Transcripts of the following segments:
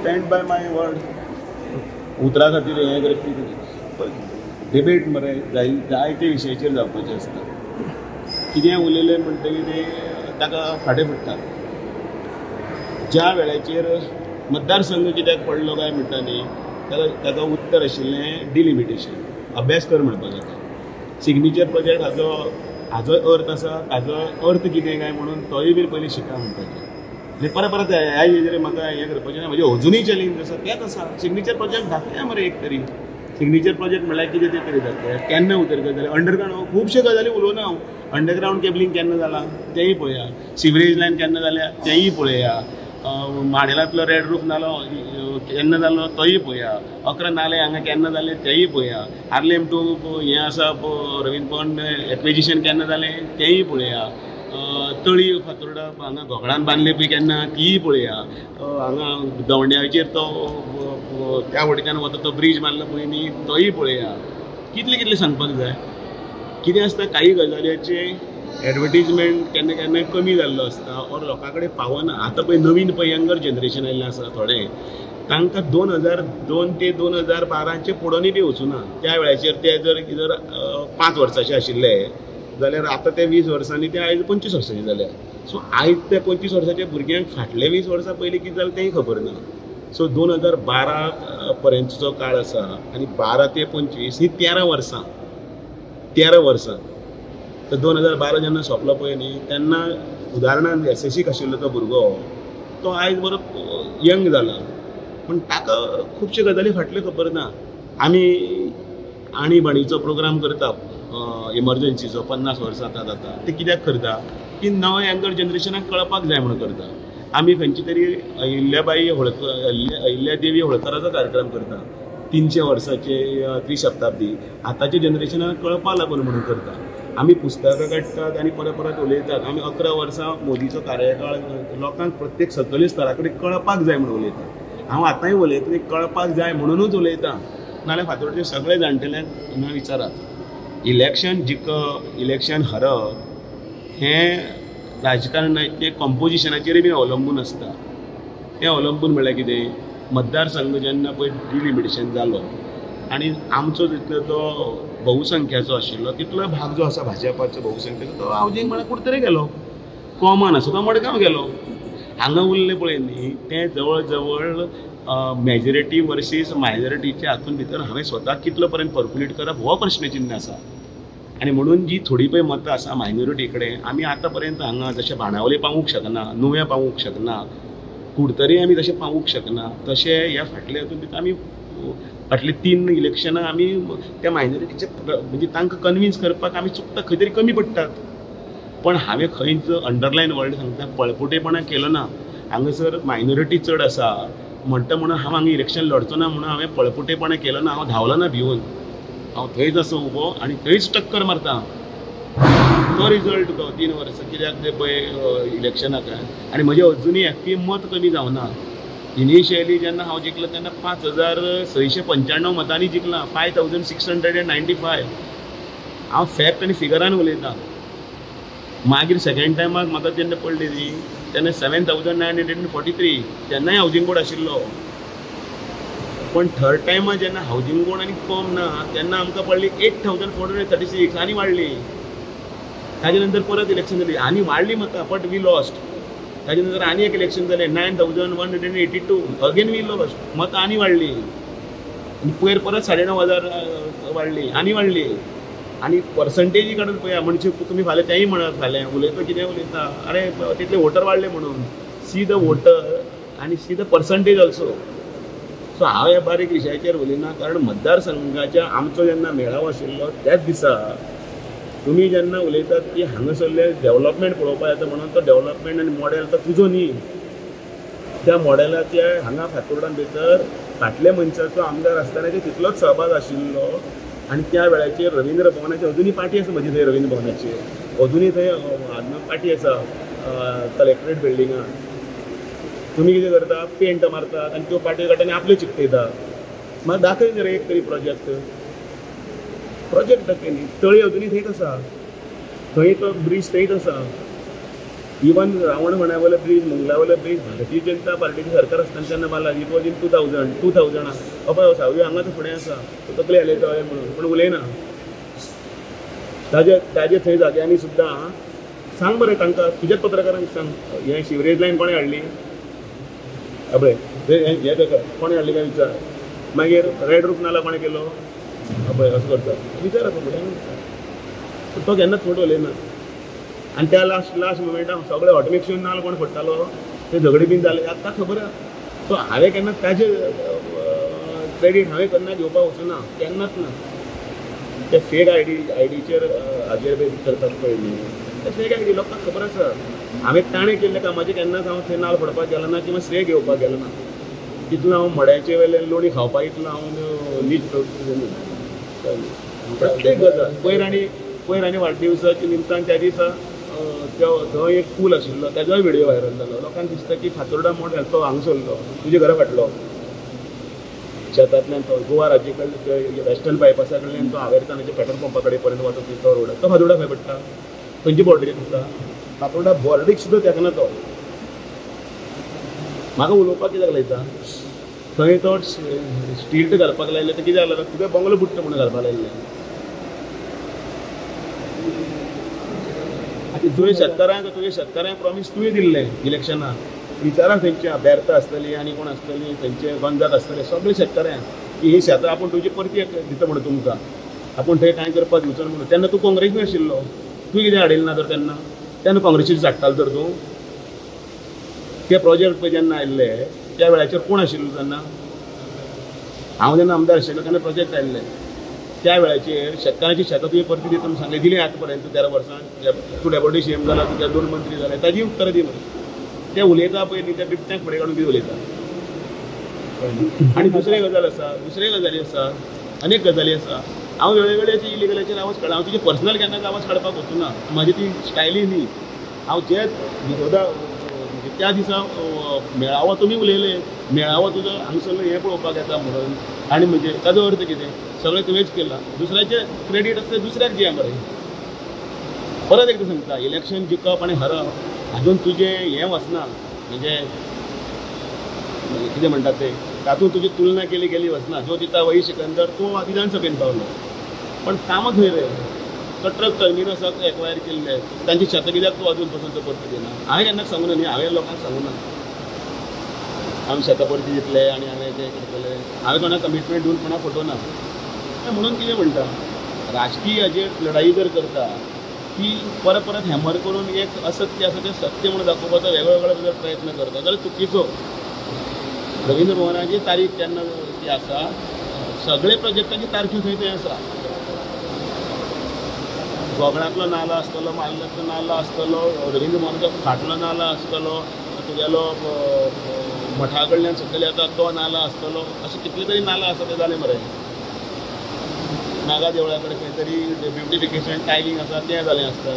Stand by my word उतरा खातीर हें करपी डिबेट मरे जायते विशयाचेर जावपाचें आसता. कितें उलयलें म्हणटकीर ताका फाटें पडटा. ज्या वेळाचेर मतदारसंघ कित्याक पडलो काय म्हणटा न्ही ताका उत्तर आशिल्लें डिलिमिटेशन अभ्यास कर म्हणपाक जाता. सिग्नेचर प्रोजेक्ट हाजो अर्थ आसा ताजो अर्थ कितें काय म्हणून तोय बी पयलीं शिका म्हणपाचें. आनी परत ह्या हेजेर म्हाका हें करपाचें ना. म्हणजे अजुनूय चॅलेंज आसा तेंच आसा. सिग्नेचर प्रोजेक्ट दाखया मरे एक तरी. सिग्नेचर प्रोजेक्ट म्हळ्यार कितें तें तरी दाखया. केन्ना उतरता जाल्यार अंडरग्रावंड खुबश्यो गजाली उलोवना हांव. अंडरग्रावंड केबलिंग केन्ना जालां तेंय पळया. सिवरेज लायन केन्ना जाल्या तेंय पळया. माडेलांतलो रेड रूफ नालो केन्ना जालो तोय पळया. 11 नाले हांगा केन्ना जाले तेंय पळया. हार्लेम टू हें आसा रवींद्र भवन एक्विजिशन केन्ना जालें तेंय पळया. तळी फातोर्डा हांगा घोगडान बांदले पळय केन्ना तीय पळया. हांगा दवंड्याचेर तो त्या वटेच्यान वता तो ब्रीज बांदलो पळय न्ही तोय पळया. कितलें सांगपाक जाय. कितें आसता काही गजालीचे एडवर्टिजमेंट केन्ना केन्ना कमी जाल्लो आसता और लोकां कडेन पावना. आतां पळय नवीन पळय यंगर जनरेशन आयिल्लें आसा थोडें तांकां 2002 ते 2012 पडोनूय बी वचूना. त्या वेळाचेर ते जर 5 वर्सांचे आशिल्ले जाल्यार आतां ते 20 वर्सांनी ते आयज 25 वर्सांचे जाल्या. सो आयज त्या 25 वर्साच्या भुरग्यांक फाटले 20 वर्सां पयलीं कितें जालें तेंय खबर ना. सो 2012 पर्यंतचो काळ आसा आनी 12 ते 25 ही 13 वर्सां. तर 2012 जेन्ना सोंपलो पळय न्ही तेन्ना उदाहरणान SSCक आशिल्लो तो भुरगो तो आयज बरो यंग जाला पूण ताका खुबश्यो गजाली फाटल्यो खबर ना. आमी आणीबाणीचो प्रोग्राम करता इमर्जन्सीचो 50 वर्सां जाता ते कित्याक करता की नव्या यंगर जनरेशनाक कळपाक जाय म्हणून करता. आमी खंयची तरी अहिल्या देवी होळकराचो कार्यक्रम करता 300 वर्साचे त्रिशताब्दी आतांच्या जनरेशनाक कळपाक लागून म्हणून करता. आमी पुस्तकां काडटात आनी परत उलयतात. आमी 11 वर्सां मोदीचो कार्यकाळ लोकांक प्रत्येक सकयल स्तरा कडेन कळपाक जाय म्हणून उलयता. हांव आतांय उलयता कळपाक जाय म्हणूनच उलयता. नाल्यार फातोर्डेचे सगळे जाणटेल्यांक विचारात इलेक्शन हरप हें राजकारणाचे कंपोजिशनाचेर बी अवलंबून आसता. तें अवलंबून म्हळ्यार कितें मतदारसंघ जेन्ना पळय डिलिमिटेशन जालो आनी आमचो जितलो तो बहुसंख्याचो आशिल्लो तितलो भाग जो आसा भाजपाचो बहुसंख्याचो तो हावजींग म्हळ्यार कुडतरे गेलो. कॉमन आसा तो मडगांव गेलो. हांगा उरले पळय न्ही तें जवळ जवळ मेजॉरिटी वर्सीस मायनॉरिटीच्या हातून भितर हांवें स्वताक कितलो पर्यंत पर्कुलेट करप हो प्रश्नचिन्ह आसा. आनी म्हणून जी थोडी पळय मतां आसा मायनॉरिटी कडेन आमी आतां पर्यंत हांगा जशें बाणावले पावूंक शकना नुवें पावूंक शकना कुडतरी आमी तशें पावूंक शकना तशें ह्या फाटल्या हातून भितर आमी फाटली 3 इलेक्शनां आमी त्या मायनॉरिटीचे म्हणजे तांकां कन्विन्स करपाक आमी चुकता खंय तरी कमी पडटात. पण हांवें खंयच अंडरलायन वर्ड सांगता पळपुटेपणां केलो ना. हांगासर मायनॉरिटी चड आसा म्हणटा म्हणून हांव हांगा इलेक्शन लडचो ना म्हणून हांवें पळपुटेपणां केलो ना. हांव धांवलो ना भिवून. हांव थंयच आसा उबो आनी थंयच टक्कर मारता. तो रिजल्ट तो 3 वर्सां कित्याक ते पळय इलेक्शनाक आनी म्हजें अजुनूय एक्की मत कमी जावना. इनिशियली जेन्ना हांव जिंकलो तेन्ना 5695 मतांनी जिंकलां 5695. हांव फॅक्ट आनी फिगरान उलयतां. मागीर सेकंड टायमाक म्हाका जेन्ना पडली न्ही तेन्ना 7943 तेन्नाय हावजींग बोर्ड आशिल्लो. पण थर्ड टायमा जेन्ना हावजींग बोर्ड आनी कम ना तेन्ना आमकां पडली 8436 आनी वाडली. ताजे नंतर परत इलेक्शन जाली आनी वाडली मतां बट वी लॉस्ट. ताजे नंतर आनी एक इलेक्शन जालें 9182 अगेन वी लॉस्ट मतां आनी वाडली. पयर परत 9500 वाडली आनी वाडली. आनी पर्संटेजी काडून पळया म्हणजे तुमी फाल्यां तेंय म्हणत फाल्यां उलयता कितें उलयता अरे तितले वोटर वाडले म्हणून सी द वोटर आनी see the percentage also. So हांव ह्या बारीक विशयाचेर उलयना कारण मतदारसंघाच्या आमचो जेन्ना मेळावो आशिल्लो त्याच दिसा तुमी जेन्ना उलयतात की हांगासरले डेव्हलपमेंट पळोवपाक येता म्हणून तो डेव्हलपमेंट आनी मॉडेल तो तुजो न्ही. त्या मॉडेलाचे हांगा फातोर्डान भितर फाटल्या मनशाचो आमदार आसतनाचे तितलोच सहभाग आशिल्लो. आनी त्या वेळाचेर रवींद्र भवनाची अजुनूय पार्टी आसा म्हजी थंय रवींद्र भवनाचेर अजुनूय थंय पार्टी आसा कलेक्टरेट बिल्डिंगान. तुमी कितें करता पेंट मारतात आनी त्यो पार्टी गटांनी आपल्यो चिकटयता. म्हाका दाखय न्ही रे एक तरी प्रोजेक्ट दाखय न्ही. तळी अजुनूय थंयच आसा. थंय तो ब्रीज थंयच आसा. Even रावणवाले bridge मंगलावाले bridge Bharatiya Janata पार्टीचे सरकार आसतना तेन्ना बांदला. इट वॉज इन 2000 पळय सावय हांगाच फुडें आसा तकले उलयता म्हणून पूण उलयना. ताजे थंय जाग्यांनी सुद्दां सांग बरें तांकां तुज्याच पत्रकारांक सांग हें शिवरेज लायन कोणें हाडली पळय हें ताका कोणें हाडली काय विचार. मागीर रेड रूफ नाला कोणें केलो पळय असो करता विचार तो केन्नाच फोटो उलयना. आनी त्या लास्ट मुमेंटाक सगळे ऑटोमेशन नाल कोण फोडटालो ते झगडे बीन जाले आतां खबर आहा. सो हांवें केन्ना ताजें क्रेडीट हांवें केन्ना घेवपाक वचूना केन्नाच ना. ते फेक आयडीचेर हाजेर बी करतात पळय न्ही ते फेक आयडी लोकांक खबर आसा. हांवें ताणें केल्ल्या कामाचें केन्नाच हांव थंय नाल फोडपाक गेलो ना किंवा श्रेय घेवपाक गेलो ना. तितून हांव मड्याचे वेले लोणी खावपाक इतलो हांव नीट प्रत्येक गजाल पयर आनी वाडदिवसाच्या निमतान त्या दिसा थंय एक पूल आशिल्लो तेजोय व्हिडिओ व्हायरल जालो. लोकांक दिसता की फातोर्डा मोड तो हांगा सरलो तुजे घरा फाटलो शेतांतल्यान तो गोवा राज्य कडल्यान वेस्टर्न बायपासा कडल्यान तो हावेरतानाच्या पेट्रोल पंपा कडेन पर्यंत वता तो रोड तो फातोर्डा खंय पडटा खंयची बॉर्डरीक आसा फातोर्डा बॉर्डरीक सुद्दां तेकना तो. म्हाका उलोवपाक कित्याक लायता थंय तो स्ट्रीट घालपाक लायले ते कितें जालें तुगे बंगलो बुट्टा म्हणून घालपाक लायले. तुवें शेतकारांक प्रॉमिस तुवें दिल्लें इलेक्शनाक विचारा थंयच्या बेर्ता आसतली आनी कोण आसतली थंयचे गंजात आसतले सगळे शेतकाऱ्यांक की ही शेतां आपूण तुजी परती दिता म्हणून तुमकां आपूण थंय कांय करपाक दिवचो म्हणून. तेन्ना तूं काँग्रेसीन आशिल्लो तूं कितें हाडिल्लो ना तर तेन्ना काँग्रेसीचेर झाडटालो तर तूं ते प्रोजेक्ट पळय जेन्ना आयिल्ले त्या वेळाचेर कोण आशिल्लो तेन्ना हांव जेन्ना आमदार आशिल्लो तेन्ना प्रोजेक्ट आयिल्ले त्या वेळाचेर शेतकारांची शेतां तुवें परती दिता म्हणून सांगलें दिलें आतां पर्यंत 13 वर्सां तूं डेप्युटी CM जाला तुज्या 2 मंत्री जाले ताजी उत्तर दी म्हणून ते उलयता पळय न्ही त्या बिबट्यांक फुडें काडून कितें उलयता. आनी दुसरे गजाली आसा अनेक गजाली आसा. हांव वेळोवेळी इलिगलाचेर आवाज काडा हांव तुजे पर्सनल केन्नाच आवाज काडपाक वचूना म्हाजी ती स्टायली न्ही. हांव जे विरोधा त्या दिसा मेळावो तुमी उलयले मेळावो तुजो हांगसरलो हें पळोवपाक येता म्हणून आनी म्हणजे ताजो अर्थ कितें सगळें तुवेंच केलां दुसऱ्याचें क्रेडीट आसता दुसऱ्याक दिया मरे. परत एकदां सांगता इलेक्शन जिखप आनी हरप हातूंत तुजें हें वचना म्हणजे कितें म्हणटात ते तातूंत तुजी तुलना केली वचना. जो दिता वही सिकंदर तूं विधानसभेन पावलो पण कामां खंय रे तो ट्रक टर्मिनसाक एक्वायर केल्ले तांची शेतां कित्याक तूं अजून पासून तो परती दिना. हांवें केन्नाच सांगूना न्ही हांवें लोकांक सांगूना हांवें शेतां परती दितले आनी हांवें तें करतले. हांवें कोणाक कमिटमेंट दिवन कोणाक फटोवना. म्हणून कितें म्हणटा राजकीय हाजेर लढाई जर करता ती परत हॅमर करून एक असत्य आसा तें सत्य म्हणून दाखोवपाचो वेगळो जर प्रयत्न करता जाल्यार चुकीचो. रवींद्र भवनाची तारीख केन्ना ती आसा सगळे प्रोजेक्टाची तारखी थंय आसा. गोगळांतलो नालो आसतलो मारल्याचो नालो आसतलो रवींद्र भवनाचो फाटलो नालो आसतलो तुगेलो मठा कडल्यान सकयल येता तो नालो आसतलो अशें कितले तरी नाला आसा ते जाले मरे. नागा देवळा कडेन खंय तरी ब्युटिफिकेशन टायलिंग आसा तें जालें आसता.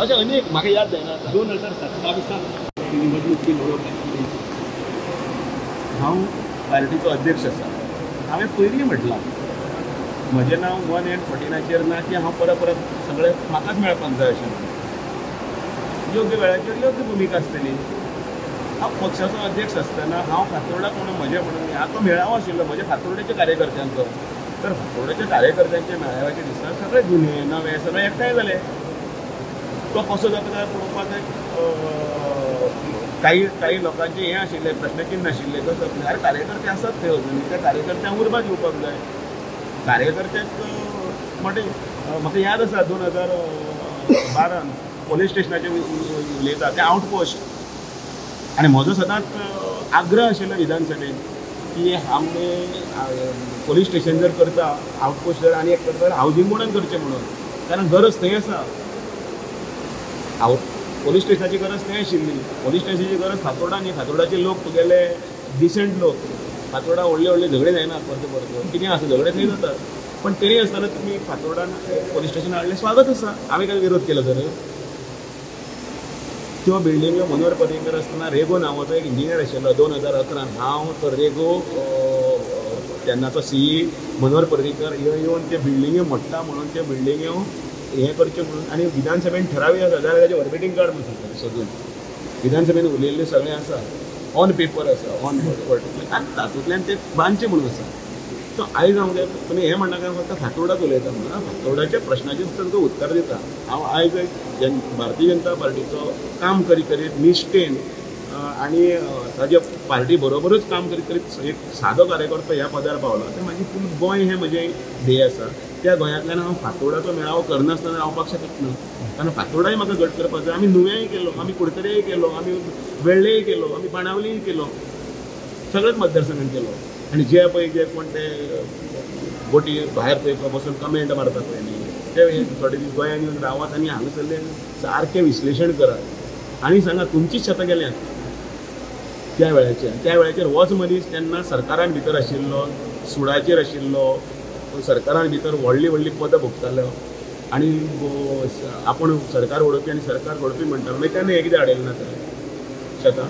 अशें अनेक म्हाका याद जायना 2027 निवडणूक हांव पार्टीचो अध्यक्ष आसा. हांवें पयलीं म्हटलां म्हजें नांव 1-14 ना की हांव परत सगळें म्हाकाच मेळपाक जाय अशें योग्य वेळाचेर योग्य भुमिका आसतली. हांव पक्षाचो अध्यक्ष आसतना हांव फातोर्डा म्हणून म्हजें म्हणून आतां मेळावो आशिल्लो म्हज्या फातोर्डेच्या कार्यकर्त्यांचो तर फातोर्डेच्या कार्यकर्त्यांच्या मेळाव्याच्या दिसा सगळे जुने नवे सगळे एकठांय जाले. तो कसो जाता काय पळोवपाक काही लोकांचे हें आशिल्लें प्रश्नचिन्ह आशिल्लें तर कार्यकर्ते आसात थंय अजून त्या कार्यकर्त्यांक उर्बा दिवपाक जाय. कार्यकर्त्याक मोठे म्हाका याद आसा 2012 पोलीस स्टेशनाचेर उलयता तें आउटपोस्ट आनी म्हजो सदांच आग्रह आशिल्लो विधानसभेन की आमी पोलीस स्टेशन जर करता आउटपोस्ट जर आनी एक करता जाल्यार हावजींग बोर्डान करचें म्हणून कारण गरज थंय आसा. पोलीस स्टेशनाची गरज थंय आशिल्ली. पोलीस स्टेशनाची गरज फातोर्डा न्ही. फातोर्डाचे लोक तुगेले डिसेंट लोक फातोर्डा व्हडले झगडे जायना परतो कितें आसा झगडे थंय जातात पण तरी आसतना तुमी फातोर्डान पोलीस स्टेशन हाडलें स्वागत आसा. हांवें काय विरोध केलो तर त्यो बिल्डिंग्यो मनोहर पर्रीकर आसतना रेगो नांवाचो एक इंजिनियर आशिल्लो 2011 हांव तो रेगो तेन्नाचो CE मनोहर पर्रीकर येवन त्यो बिल्डिंग्यो मोडटा म्हणून त्यो बिल्डिंग्यो हें करच्यो म्हणून आनी विधानसभेन ठराव आसा जाल्यार ताजें ऑर्बिटींग कार्ड म्हणून सांगता सोदून विधानसभेन उलयल्ले सगळें आसा ऑन पेपर आसा ऑन पर्टिक्युलर आनी तातूंतल्यान ते बांदचे म्हणून आसा. सो आयज हांव तुमी हें म्हणनाका फक्त फातोर्डाच उलयता म्हणून फातोर्डाच्या प्रश्नाचेर तुमकां उत्तर दिता. हांव आयज भारतीय जनता पार्टीचो काम करीत करीत निश्ठेन आनी ताज्या पार्टी बरोबरूच काम करीत करीत एक सादो कार्यकर्तो ह्या पदार पावलो. तर म्हाजी फूल गोंय हें म्हजें ध्येय आसा. त्या गोंयांतल्यान हांव फातोर्डाचो मेळावो करनासतना रावपाक शकच ना. कारण फातोर्डाय म्हाका गट करपाक जाय. आमी नुवेंय केलो, आमी कुडतरेय केलो, आमी वेळ्ळेय केलो, आमी बाणावलीय केलो, सगळेच मतदारसंघान केलो. आनी जे पळय जे कोण ते बोटी भायर थंय बसून कमेंट मारतात पळय न्ही, ते थोडे दीस गोंयांत येवन रावात आनी हांगासरले सारकें विश्लेशण करात आनी सांगात तुमचीच शेतां गेल्यात त्या वेळाचेर होच मनीस तेन्ना सरकारान भितर आशिल्लो, सुडाचेर आशिल्लो, सरकारान भितर व्हडली पदां भोगतालो आनी आपूण सरकार ओडपी आनी सरकार घडोवपी म्हणटालो. मागीर तेन्ना हे कितें हाडयलें ना तर शेतां